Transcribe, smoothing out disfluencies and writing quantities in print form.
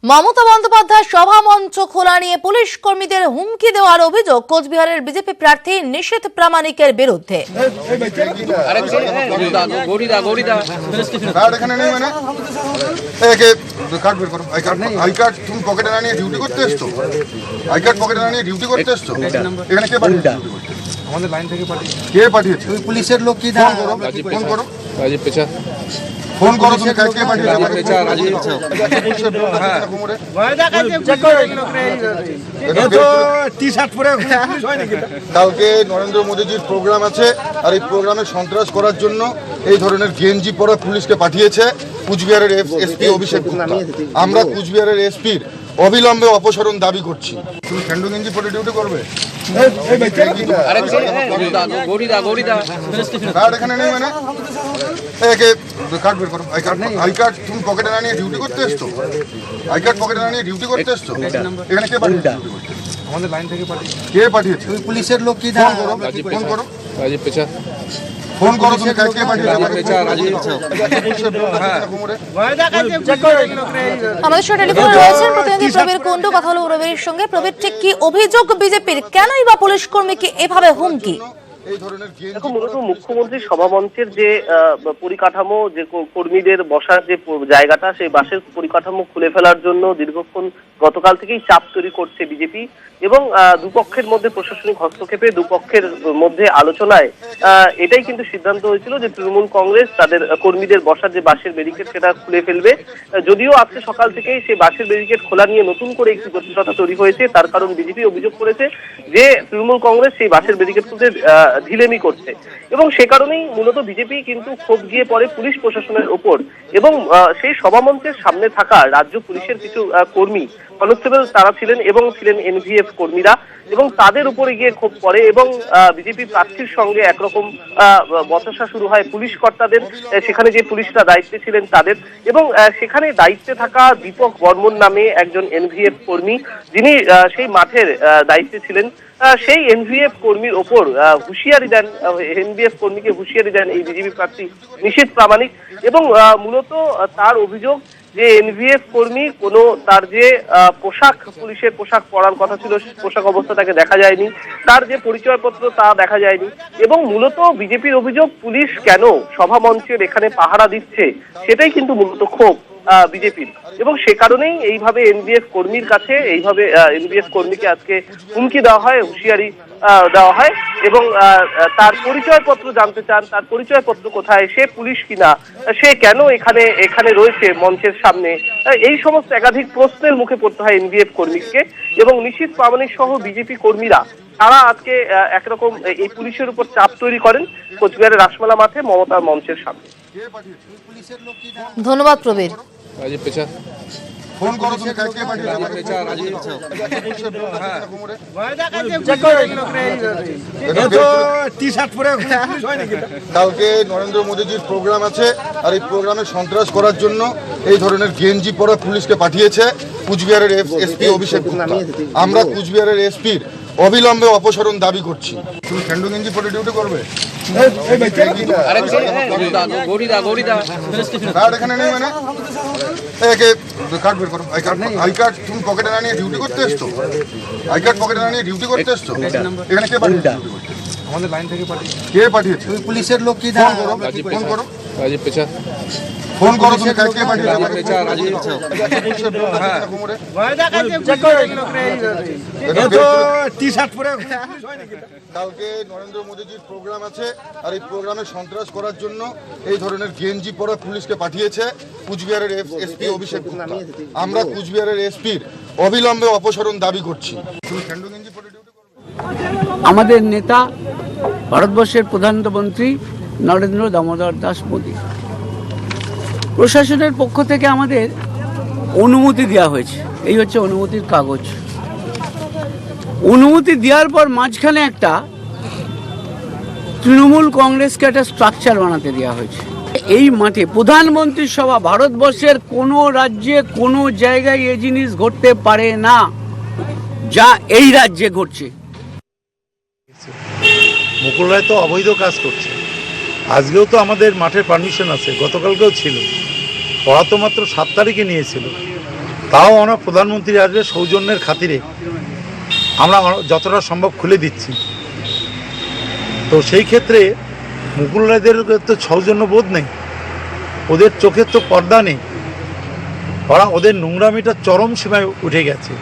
মমতা বন্দ্যোপাধ্যায় সভা মঞ্চ খোলা নিয়ে পুলিশ কর্মীদের হুমকি দেওয়ার অভিযোগ কোচবিহারের বিজেপি প্রার্থী নিশীথ প্রামাণিকের বিরুদ্ধে। পুলিশের লোক কি ফোন করো তুমি কাকে পাঠিয়েছো টি-শার্ট পরে কালকে নরেন্দ্র মোদীজির প্রোগ্রাম আছে আর এই প্রোগ্রামে সন্ত্রাস করার জন্য এই ধরনের গেঞ্জি পরা পুলিশকে পাঠিয়েছে কুচবিহারের এসপি অভিষেক গুপ্তা। আমরা কুচবিহারের এসপির অবিলম্বে অপসারণ দাবি করছি। তুমি স্যান্ডো গেঞ্জি পরে ডিউটি করবে? কার্ড এখানে নেই মানে কার্ড বের করো। আই কার্ড তুমি পকেটে না নিয়ে ডিউটি করতে এসছো? আই কার্ড পকেটে না নিয়ে ডিউটি করতে এসছো? এখানে কে পাঠিয়েছে? আমাদের লাইন থেকে কে পাঠিয়েছে? পুলিশের লোক কি ফোন করো, ফোন করো, ফোন করো তুমি কাকে পাঠিয়েছো? আমাদের সাথে টেলিফোনে রয়েছেন প্রতিনিধি প্রবীর কুণ্ডু। কথা হলো প্রবীরের সঙ্গে। প্রবীর, ঠিক কি অভিযোগ বিজেপির? কেনই বা পুলিশ কর্মীকে এভাবে হুমকি? দেখো, মূলত মুখ্যমন্ত্রীর সভামঞ্চের যে পরিকাঠামো, যে কর্মীদের বসার যে জায়গাটা, সেই বাসের পরিকাঠামো খুলে ফেলার জন্য দীর্ঘক্ষণ গতকাল থেকেই চাপ তৈরি করছে বিজেপি এবং দুপক্ষের মধ্যে প্রশাসনিক হস্তক্ষেপে, দুপক্ষের মধ্যে আলোচনায় এটাই কিন্তু সিদ্ধান্ত হয়েছিল যে তৃণমূল কংগ্রেস তাদের কর্মীদের বসার যে বাসের ব্যারিকেড সেটা খুলে ফেলবে। যদিও আজকে সকাল থেকেই সেই বাসের ব্যারিকেড খোলা নিয়ে নতুন করে একটি জটিলতা তৈরি হয়েছে। তার কারণ বিজেপি অভিযোগ করেছে যে তৃণমূল কংগ্রেস সেই বাসের ব্যারিকেড খুলতে ঢিলেমি করছে এবং সে কারণেই মূলত বিজেপি কিন্তু ক্ষোভ গিয়ে পড়ে পুলিশ প্রশাসনের ওপর এবং সেই সভামঞ্চের সামনে থাকা রাজ্য পুলিশের কিছু কর্মী, কনস্টেবল তারা ছিলেন এবং ছিলেন এনভিএফ কর্মীরা এবং তাদের উপরে গিয়ে ক্ষোভ পড়ে এবং বিজেপি প্রার্থীর সঙ্গে একরকম বচসা শুরু হয় পুলিশ কর্তাদের। সেখানে যে পুলিশরা দায়িত্বে ছিলেন তাদের এবং সেখানে দায়িত্বে থাকা দীপক বর্মন নামে একজন এনভিএফ কর্মী, যিনি সেই মাঠের দায়িত্বে ছিলেন, সেই এনভিএফ কর্মীর ওপর হুঁশিয়ারি দেন, এনভিএফ কর্মীকে হুঁশিয়ারি দেন এই বিজেপি প্রার্থী নিশীথ প্রামাণিক এবং মূলত তার অভিযোগ যে এনভিএফ কর্মী কোনো তার যে পোশাক, পুলিশের পোশাক পরার কথা ছিল, পোশাক অবস্থা তাকে দেখা যায়নি, তার যে পরিচয়পত্র তা দেখা যায়নি এবং মূলত বিজেপির অভিযোগ পুলিশ কেন সভা মঞ্চের এখানে পাহারা দিচ্ছে সেটাই কিন্তু মূলত ক্ষোভ বিজেপির এবং সে কারণেই এইভাবে এনভিএফ কর্মীর কাছে এইভাবে এনভিএফ কর্মীকে আজকে হুমকি দেওয়া হয়, হুঁশিয়ারি দেওয়া হয় এবং তার পরিচয়পত্র জানতে চান, তার পরিচয়পত্র কোথায়, সে পুলিশ কিনা, সে কেন এখানে রয়েছে মঞ্চের সামনে, এই সমস্ত একাধিক প্রশ্নের মুখে পড়তে হয় এনভিএফ কর্মীকে এবং নিশীথ প্রামাণিক সহ বিজেপি কর্মীরা তারা আজকে একরকম এই পুলিশের উপর চাপ তৈরি করেন কোচবিহারের রাসমেলা মাঠে মমতার মঞ্চের সামনে। ধন্যবাদ প্রবীর। ফোন করো তুমি কাকে পাঠিয়েছো? টি-শার্ট পরে কালকে নরেন্দ্র মোদীজির প্রোগ্রাম আছে আর এই প্রোগ্রামে সন্ত্রাস করার জন্য এই ধরনের গেঞ্জি পরা পুলিশকে পাঠিয়েছে কুচবিহারের এসপি অভিষেক গুপ্তা। আমরা কুচবিহারের এসপির অবিলম্বে অপসারণ দাবি করছি। তুমি স্যান্ডো গেঞ্জি পরে ডিউটি করবে? কার্ড এখানে নেই মানে কার্ড বের করো। আই কার্ড তুমি পকেটে না নিয়ে ডিউটি করতে এসছো? আই কার্ড পকেটে না নিয়ে ডিউটি করতে এসছো? এখানে কে পাঠিয়েছে? আমাদের লাইন থেকে কে পাঠিয়েছে? পুলিশের লোক কি ফোন করো, ফোন করো, ফোন করো তুমি কাকে পাঠিয়েছো? টি-শার্ট পরে কালকে নরেন্দ্র মোদীজির প্রোগ্রাম আছে আর এই প্রোগ্রামে সন্ত্রাস করার জন্য এই ধরনের গেঞ্জি পরা পুলিশকে পাঠিয়েছে কুচবিহারের এসপি অভিষেক গুপ্তা। আমরা কুচবিহারের এসপির অবিলম্বে অপসারণ দাবি করছি। তুমি স্যান্ডো গেঞ্জি পরে ডিউটি করবে? আমাদের নেতা ভারতবর্ষের প্রধানমন্ত্রী নরেন্দ্র দামোদর দাস মোদী, প্রশাসনের পক্ষ থেকে আমাদের অনুমতি দেওয়া হয়েছে। এই হচ্ছে অনুমতির কাগজ। অনুমতি দেওয়ার পর মাঝখানে একটা তৃণমূল কংগ্রেসকে একটা স্ট্রাকচার বানাতে দেওয়া হয়েছে। এই মাঠে প্রধানমন্ত্রীর সভা, ভারতবর্ষের কোনো রাজ্যে কোনো জায়গায় এই জিনিস ঘটতে পারে না যা এই রাজ্যে ঘটছে। মুকুল রায় তো অবৈধ কাজ করছে। আজকেও তো আমাদের মাঠের পারমিশন আছে, গতকালকেও ছিল, পড়া তো মাত্র 7 তারিখে নিয়েছিল। তাও আমরা প্রধানমন্ত্রী আসবে সৌজন্যের খাতিরে আমরা যতটা সম্ভব খুলে দিচ্ছি। তো সেই ক্ষেত্রে মুকুল রায়দের তো সৌজন্য বোধ নেই, ওদের চোখের তো পর্দা নেই, ওরা ওদের নোংরামিটা চরম সীমায় উঠে গেছে।